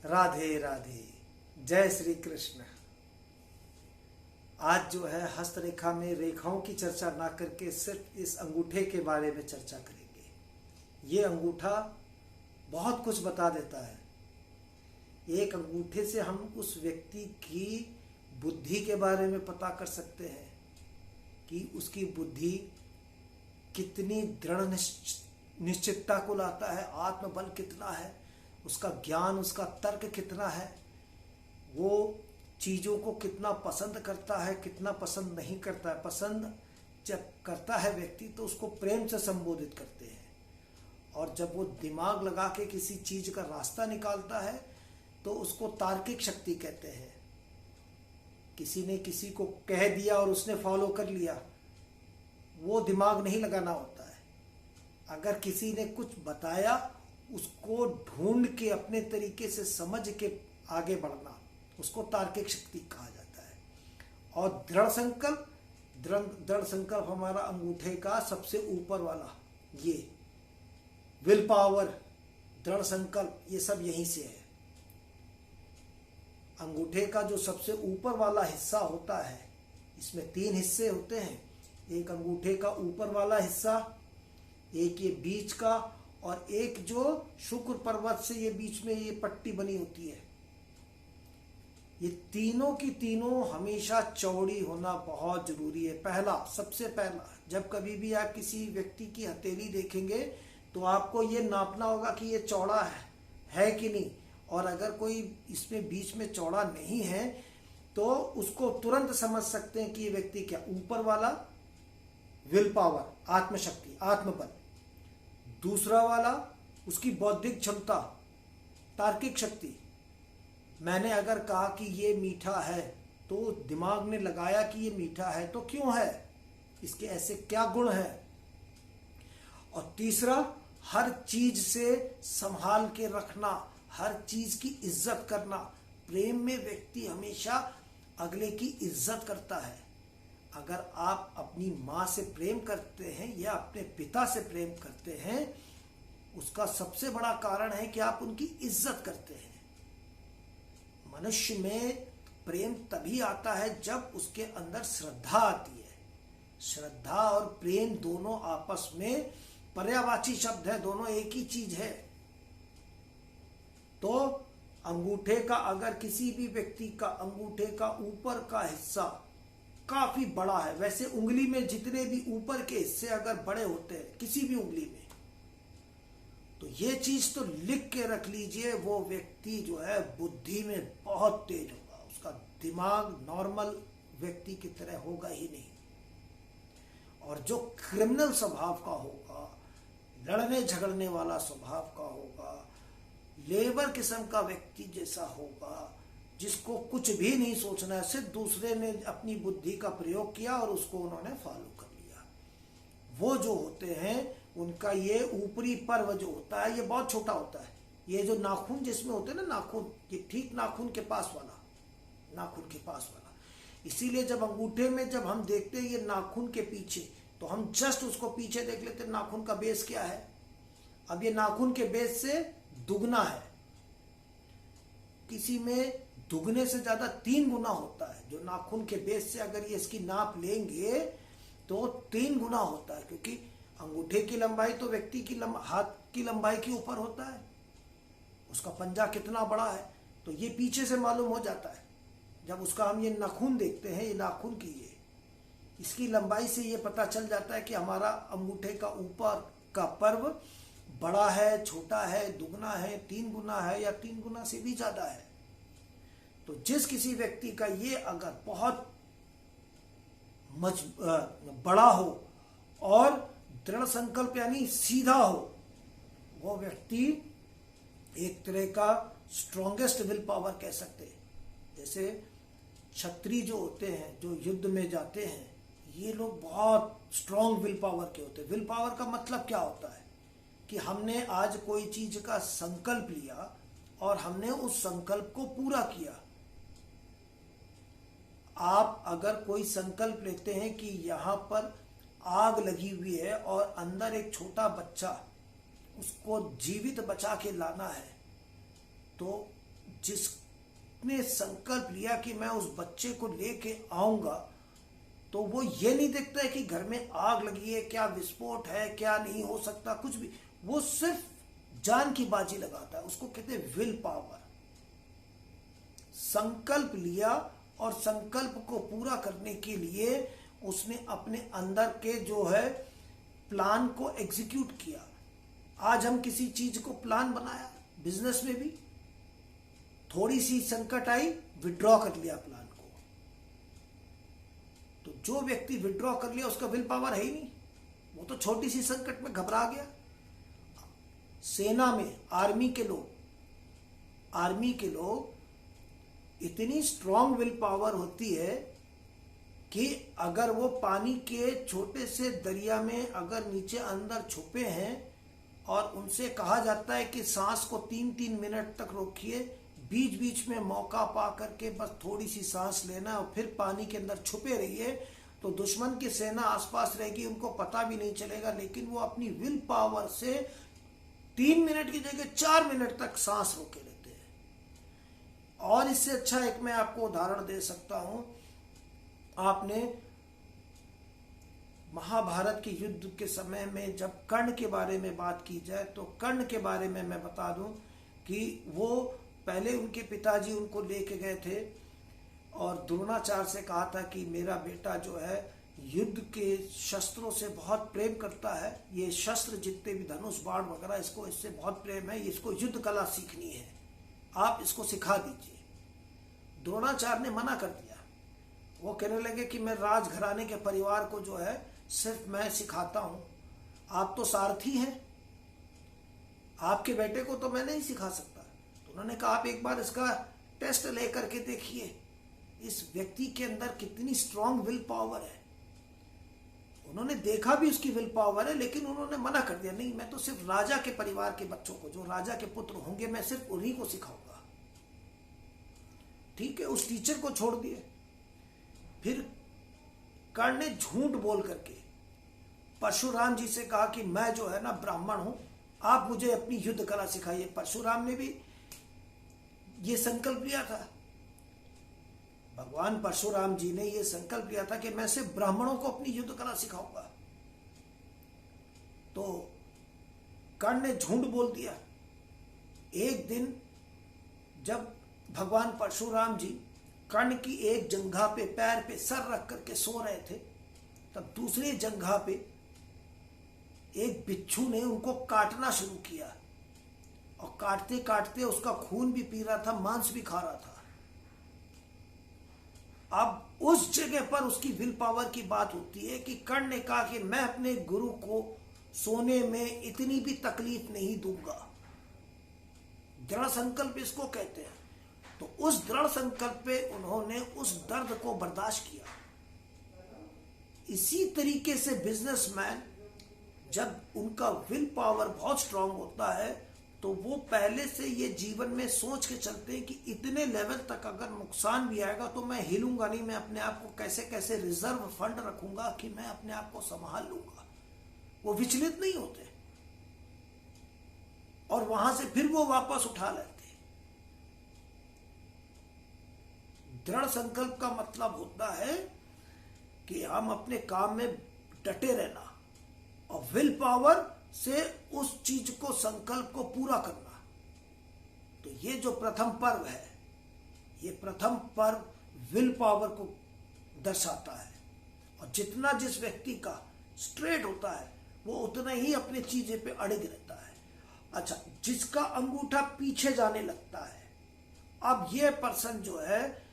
राधे राधे। जय श्री कृष्ण। आज जो है हस्तरेखा में रेखाओं की चर्चा ना करके सिर्फ इस अंगूठे के बारे में चर्चा करेंगे। ये अंगूठा बहुत कुछ बता देता है। एक अंगूठे से हम उस व्यक्ति की बुद्धि के बारे में पता कर सकते हैं कि उसकी बुद्धि कितनी दृढ़ निश्चितता को लाता है, आत्मबल कितना है, उसका ज्ञान, उसका तर्क कितना है, वो चीज़ों को कितना पसंद करता है, कितना पसंद नहीं करता है। पसंद जब करता है व्यक्ति तो उसको प्रेम से संबोधित करते हैं, और जब वो दिमाग लगा के किसी चीज़ का रास्ता निकालता है तो उसको तार्किक शक्ति कहते हैं। किसी ने किसी को कह दिया और उसने फॉलो कर लिया, वो दिमाग नहीं लगाना होता है। अगर किसी ने कुछ बताया उसको ढूंढ के अपने तरीके से समझ के आगे बढ़ना, उसको तार्किक शक्ति कहा जाता है। और दृढ़ संकल्प हमारा अंगूठे का सबसे ऊपर वाला, ये विल पावर, दृढ़ संकल्प, ये सब यहीं से है। अंगूठे का जो सबसे ऊपर वाला हिस्सा होता है, इसमें 3 हिस्से होते हैं। एक अंगूठे का ऊपर वाला हिस्सा, एक ये बीच का, और एक जो शुक्र पर्वत से ये बीच में ये पट्टी बनी होती है। ये तीनों की तीनों हमेशा चौड़ी होना बहुत जरूरी है। सबसे पहला, जब कभी भी आप किसी व्यक्ति की हथेली देखेंगे तो आपको ये नापना होगा कि ये चौड़ा है कि नहीं। और अगर कोई इसमें बीच में चौड़ा नहीं है तो उसको तुरंत समझ सकते हैं कि ये व्यक्ति क्या, ऊपर वाला विल पावर, आत्मशक्ति, आत्मबल। दूसरा वाला उसकी बौद्धिक क्षमता, तार्किक शक्ति। मैंने अगर कहा कि ये मीठा है तो दिमाग ने लगाया कि ये मीठा है तो क्यों है, इसके ऐसे क्या गुण हैं। और तीसरा, हर चीज से संभाल के रखना, हर चीज की इज्जत करना। प्रेम में व्यक्ति हमेशा अगले की इज्जत करता है। अगर आप अपनी माँ से प्रेम करते हैं या अपने पिता से प्रेम करते हैं, उसका सबसे बड़ा कारण है कि आप उनकी इज्जत करते हैं। मनुष्य में प्रेम तभी आता है जब उसके अंदर श्रद्धा आती है। श्रद्धा और प्रेम दोनों आपस में पर्यायवाची शब्द है, दोनों एक ही चीज है। तो अंगूठे का, अगर किसी भी व्यक्ति का अंगूठे का ऊपर का हिस्सा काफी बड़ा है, वैसे उंगली में जितने भी ऊपर के हिस्से अगर बड़े होते हैं किसी भी उंगली में, तो ये चीज तो लिख के रख लीजिए, वो व्यक्ति जो है बुद्धि में बहुत तेज होगा। उसका दिमाग नॉर्मल व्यक्ति की तरह होगा ही नहीं। और जो क्रिमिनल स्वभाव का होगा, लड़ने झगड़ने वाला स्वभाव का होगा, लेबर किस्म का व्यक्ति जैसा होगा, जिसको कुछ भी नहीं सोचना है, सिर्फ दूसरे ने अपनी बुद्धि का प्रयोग किया और उसको उन्होंने फॉलो कर लिया, वो जो होते हैं उनका ये ऊपरी पर्व जो होता है ये बहुत छोटा होता है। ये जो नाखून जिसमें होते हैं ना, नाखून, ये ठीक नाखून के पास वाला, नाखून के पास वाला। इसीलिए जब अंगूठे में जब हम देखते हैं ये नाखून के पीछे, तो हम जस्ट उसको पीछे देख लेते हैं, नाखून का बेस क्या है। अब ये नाखून के बेस से दुगना है, किसी में दुगने से ज्यादा 3 गुना होता है। जो नाखून के बेस से अगर ये इसकी नाप लेंगे तो 3 गुना होता है, क्योंकि अंगूठे की लंबाई तो व्यक्ति की हाथ की लंबाई के ऊपर होता है। उसका पंजा कितना बड़ा है तो ये पीछे से मालूम हो जाता है। जब उसका हम ये नाखून देखते हैं, ये नाखून की इसकी लंबाई से ये पता चल जाता है कि हमारा अंगूठे का ऊपर का पर्व बड़ा है, छोटा है, दुगना है, 3 गुना है, या 3 गुना से भी ज्यादा है। तो जिस किसी व्यक्ति का ये अगर बहुत बड़ा हो और दृढ़ संकल्प यानी सीधा हो, वो व्यक्ति एक तरह का स्ट्रॉन्गेस्ट विल पावर कह सकते हैं। जैसे क्षत्रिय जो होते हैं, जो युद्ध में जाते हैं, ये लोग बहुत स्ट्रॉन्ग विल पावर के होते हैं। विल पावर का मतलब क्या होता है कि हमने आज कोई चीज का संकल्प लिया और हमने उस संकल्प को पूरा किया। आप अगर कोई संकल्प लेते हैं कि यहाँ पर आग लगी हुई है और अंदर एक छोटा बच्चा, उसको जीवित बचा के लाना है, तो जिसने संकल्प लिया कि मैं उस बच्चे को लेके आऊंगा, तो वो ये नहीं देखता है कि घर में आग लगी है, क्या विस्फोट है, क्या नहीं हो सकता, कुछ भी। वो सिर्फ जान की बाजी लगाता है। उसको कहते हैं विल पावर। संकल्प लिया और संकल्प को पूरा करने के लिए उसने अपने अंदर के जो है प्लान को एग्जीक्यूट किया। आज हम किसी चीज को प्लान बनाया, बिजनेस में भी थोड़ी सी संकट आई, विड्रॉ कर लिया प्लान को। तो जो व्यक्ति विड्रॉ कर लिया उसका विल पावर है ही नहीं, वो तो छोटी सी संकट में घबरा गया। सेना में आर्मी के लोग इतनी स्ट्रांग विल पावर होती है कि अगर वो पानी के छोटे से दरिया में अगर नीचे अंदर छुपे हैं और उनसे कहा जाता है कि सांस को 3-3 मिनट तक रोकिए, बीच बीच में मौका पा करके बस थोड़ी सी सांस लेना और फिर पानी के अंदर छुपे रहिए, तो दुश्मन की सेना आसपास रहेगी, उनको पता भी नहीं चलेगा। लेकिन वो अपनी विल पावर से 3 मिनट की जगह 4 मिनट तक सांस रोके रहते हैं। और इससे अच्छा एक मैं आपको उदाहरण दे सकता हूं। आपने महाभारत के युद्ध के समय में जब कर्ण के बारे में बात की जाए, तो कर्ण के बारे में मैं बता दूं कि वो पहले उनके पिताजी उनको लेके गए थे और द्रोणाचार्य से कहा था कि मेरा बेटा जो है युद्ध के शस्त्रों से बहुत प्रेम करता है, ये शस्त्र जितने भी धनुष बाण वगैरह इसको इससे बहुत प्रेम है, इसको युद्ध कला सीखनी है, आप इसको सिखा दीजिए। द्रोणाचार्य ने मना कर दिया। वो कहने लगे कि मैं राजघराने के परिवार को जो है सिर्फ मैं सिखाता हूं, आप तो सारथी हैं, आपके बेटे को तो मैं नहीं सिखा सकता। तो उन्होंने कहा आप एक बार इसका टेस्ट लेकर के देखिए, इस व्यक्ति के अंदर कितनी स्ट्रांग विल पावर है। उन्होंने देखा भी उसकी विल पावर है, लेकिन उन्होंने मना कर दिया, नहीं मैं तो सिर्फ राजा के परिवार के बच्चों को, जो राजा के पुत्र होंगे, मैं सिर्फ उन्हीं को सिखाऊंगा। ठीक है, उस टीचर को छोड़ दिए। फिर कर्ण ने झूठ बोल करके परशुराम जी से कहा कि मैं जो है ना ब्राह्मण हूं, आप मुझे अपनी युद्ध कला सिखाइए। परशुराम ने भी ये संकल्प लिया था, भगवान परशुराम जी ने ये संकल्प लिया था कि मैं सिर्फ ब्राह्मणों को अपनी युद्ध कला सिखाऊंगा। तो कर्ण ने झूठ बोल दिया। एक दिन जब भगवान परशुराम जी कर्ण की एक जंघा पे पैर पे सर रख करके सो रहे थे, तब दूसरी जंघा पे एक बिच्छू ने उनको काटना शुरू किया और काटते काटते उसका खून भी पी रहा था, मांस भी खा रहा था। अब उस जगह पर उसकी विल पावर की बात होती है कि कर्ण ने कहा कि मैं अपने गुरु को सोने में इतनी भी तकलीफ नहीं दूंगा। दृढ़ संकल्प इसको कहते हैं। तो उस दृढ़ संकल्प पे उन्होंने उस दर्द को बर्दाश्त किया। इसी तरीके से बिजनेसमैन जब उनका विल पावर बहुत स्ट्रांग होता है, तो वो पहले से ये जीवन में सोच के चलते हैं कि इतने लेवल तक अगर नुकसान भी आएगा तो मैं हिलूंगा नहीं, मैं अपने आप को कैसे कैसे रिजर्व फंड रखूंगा कि मैं अपने आप को संभाल लूंगा। वो विचलित नहीं होते और वहां से फिर वो वापस उठा लेते। दृढ़ संकल्प का मतलब होता है कि हम अपने काम में डटे रहना और विल पावर से उस चीज को, संकल्प को पूरा करना। तो ये जो प्रथम पर्व है, ये प्रथम पर्व विल पावर को दर्शाता है। और जितना जिस व्यक्ति का स्ट्रेट होता है वो उतना ही अपने चीजें पे अड़िग रहता है। अच्छा, जिसका अंगूठा पीछे जाने लगता है, अब ये पर्सन जो है,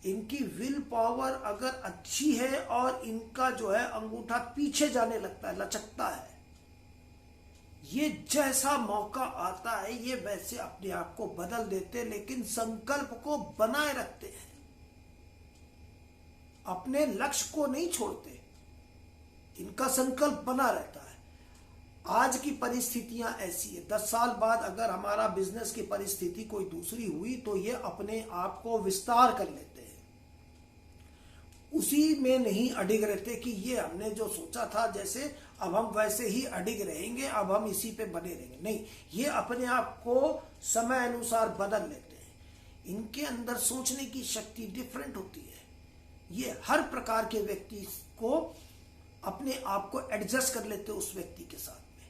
इनकी विल पावर अगर अच्छी है और इनका जो है अंगूठा पीछे जाने लगता है, लचकता है, ये जैसा मौका आता है ये वैसे अपने आप को बदल देते, लेकिन संकल्प को बनाए रखते हैं, अपने लक्ष्य को नहीं छोड़ते, इनका संकल्प बना रहता है। आज की परिस्थितियां ऐसी है, 10 साल बाद अगर हमारा बिजनेस की परिस्थिति कोई दूसरी हुई तो ये अपने आप को विस्तार कर लेते हैं, उसी में नहीं अडिग रहते कि ये हमने जो सोचा था जैसे अब हम वैसे ही अडिग रहेंगे, अब हम इसी पे बने रहेंगे। नहीं, ये अपने आप को समय अनुसार बदल लेते हैं। इनके अंदर सोचने की शक्ति डिफरेंट होती है। ये हर प्रकार के व्यक्ति को अपने आप को एडजस्ट कर लेते हैं उस व्यक्ति के साथ में।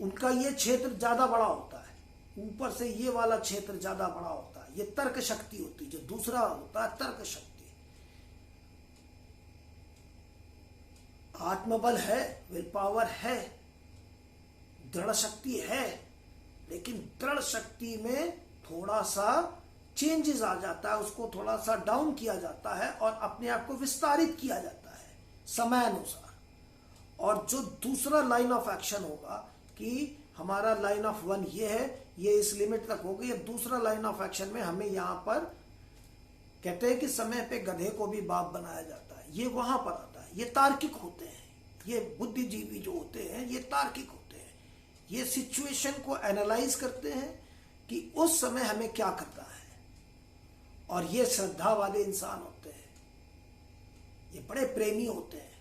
उनका ये क्षेत्र ज्यादा बड़ा होता है, ऊपर से ये वाला क्षेत्र ज्यादा बड़ा होता है। ये तर्क शक्ति होती है। जो दूसरा होता है तर्क शक्ति। आत्मबल है, विल पावर है, दृढ़ शक्ति है, लेकिन दृढ़ शक्ति में थोड़ा सा चेंजेस आ जाता है, उसको थोड़ा सा डाउन किया जाता है और अपने आप को विस्तारित किया जाता है समय अनुसार। और जो दूसरा लाइन ऑफ एक्शन होगा कि हमारा लाइन ऑफ वन ये है, ये इस लिमिट तक हो गई। अब दूसरा लाइन ऑफ एक्शन में हमें यहां पर कहते हैं कि समय पे गधे को भी बाप बनाया जाता है, ये वहां पर आता है। ये तार्किक होते हैं, ये बुद्धिजीवी जो होते हैं ये तार्किक होते हैं। ये सिचुएशन को एनालाइज करते हैं कि उस समय हमें क्या करना है। और ये श्रद्धा वाले इंसान होते हैं, ये बड़े प्रेमी होते हैं,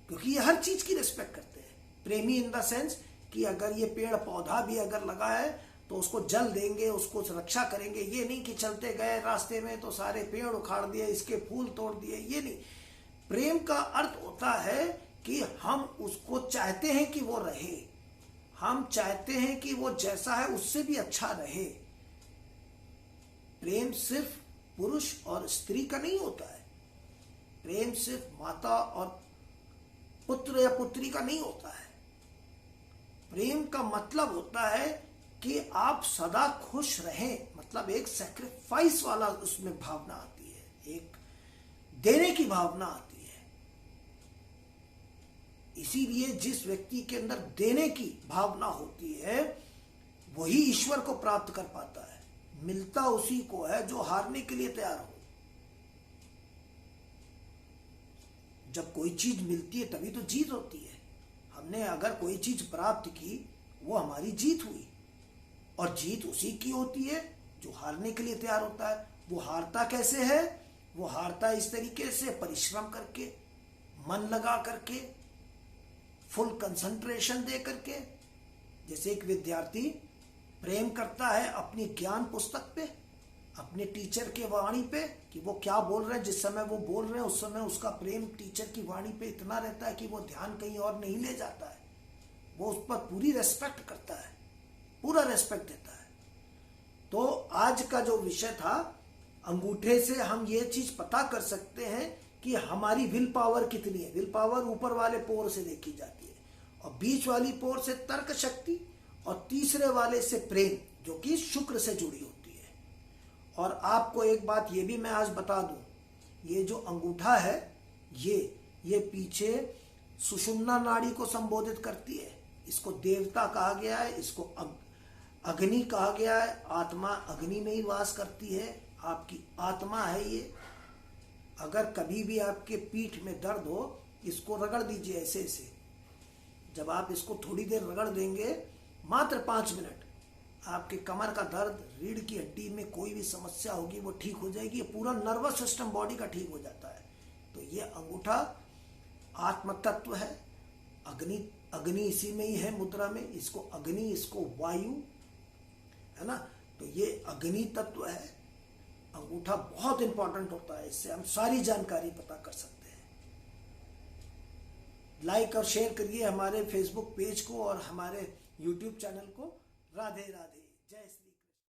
क्योंकि ये हर चीज की रिस्पेक्ट करते हैं। प्रेमी इन द सेंस कि अगर ये पेड़ पौधा भी अगर लगा है तो उसको जल देंगे, उसको रक्षा करेंगे। ये नहीं कि चलते गए रास्ते में तो सारे पेड़ उखाड़ दिए, इसके फूल तोड़ दिए, ये नहीं। प्रेम का अर्थ होता है कि हम उसको चाहते हैं कि वो रहे, हम चाहते हैं कि वो जैसा है उससे भी अच्छा रहे। प्रेम सिर्फ पुरुष और स्त्री का नहीं होता है। प्रेम सिर्फ माता और पुत्र या पुत्री का नहीं होता है। प्रेम का मतलब होता है कि आप सदा खुश रहें, मतलब एक सैक्रिफाइस वाला उसमें भावना आती है, एक देने की भावना आती है। इसीलिए जिस व्यक्ति के अंदर देने की भावना होती है वही ईश्वर को प्राप्त कर पाता है। मिलता उसी को है जो हारने के लिए तैयार हो। जब कोई चीज मिलती है तभी तो जीत होती है। हमने अगर कोई चीज प्राप्त की वो हमारी जीत हुई, और जीत उसी की होती है जो हारने के लिए तैयार होता है। वो हारता कैसे है? वो हारता इस तरीके से, परिश्रम करके, मन लगा करके, फुल कंसंट्रेशन दे करके। जैसे एक विद्यार्थी प्रेम करता है अपनी ज्ञान पुस्तक पे, अपने टीचर के वाणी पे कि वो क्या बोल रहे हैं, जिस समय वो बोल रहे हैं उस समय उसका प्रेम टीचर की वाणी पे इतना रहता है कि वो ध्यान कहीं और नहीं ले जाता है। वो उस पर पूरी रेस्पेक्ट करता है, पूरा रेस्पेक्ट देता है। तो आज का जो विषय था, अंगूठे से हम ये चीज पता कर सकते हैं कि हमारी विल पावर कितनी है। विल पावर ऊपर वाले पोर से देखी जाती है, और बीच वाली पोर से तर्क शक्ति, और तीसरे वाले से प्रेम, जो कि शुक्र से जुड़ी होती है। और आपको एक बात ये भी मैं आज बता दूं, ये जो अंगूठा है ये पीछे सुषुम्ना नाड़ी को संबोधित करती है। इसको देवता कहा गया है, इसको अग्नि कहा गया है। आत्मा अग्नि में ही वास करती है, आपकी आत्मा है ये। अगर कभी भी आपके पीठ में दर्द हो, इसको रगड़ दीजिए ऐसे ऐसे। जब आप इसको थोड़ी देर रगड़ देंगे, मात्र 5 मिनट, आपके कमर का दर्द, रीढ़ की हड्डी में कोई भी समस्या होगी वो ठीक हो जाएगी। पूरा नर्वस सिस्टम बॉडी का ठीक हो जाता है। तो ये अंगूठा आत्म तत्व है। अग्नि इसी में ही है मुद्रा में। इसको अग्नि, इसको वायु, है ना। तो ये अग्नि तत्व है। अंगूठा बहुत इंपॉर्टेंट होता है, इससे हम सारी जानकारी पता कर सकते हैं। लाइक और शेयर करिए हमारे फेसबुक पेज को और हमारे यूट्यूब चैनल को। राधे राधे, जय श्री